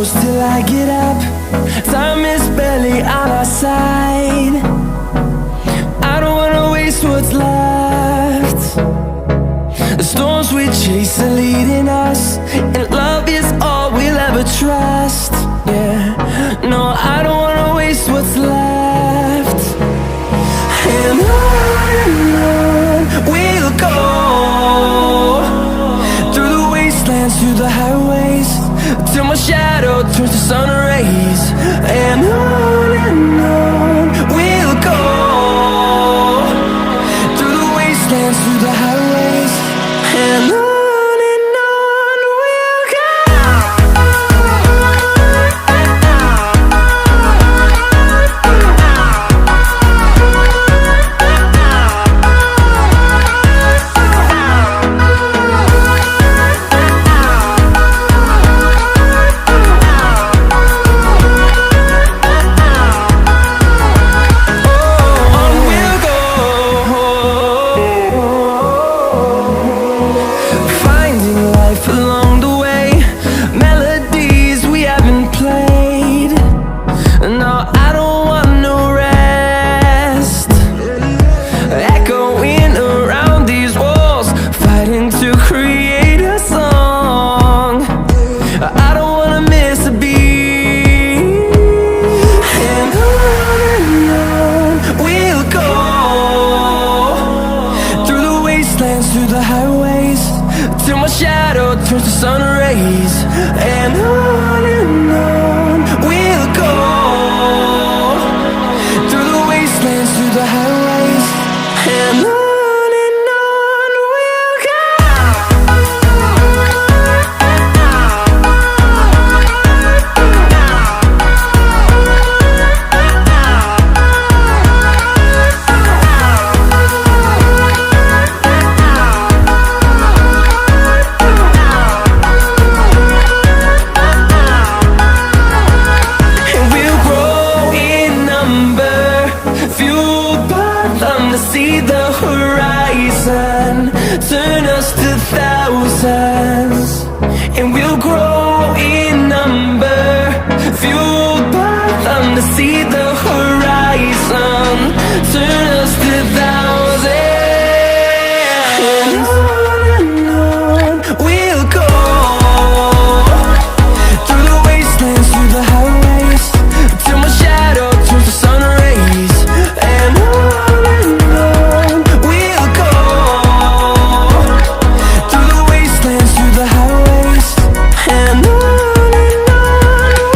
close till I get up. Time is barely on our side. I don't wanna waste what's left. The storms we chase are leading us, and love is all we'll ever trust. Yeah, no, I don't wanna waste what's left. And on we'll go, through the wastelands, through the highways, till my shadow turns to sun rays. And on we'll go, through the wastelands, through the highways, and on we'll go. Through the highways, till my shadow turns to sun rays. And on we'll go, through the wastelands, through the highways, and on we'll go. See the horizon.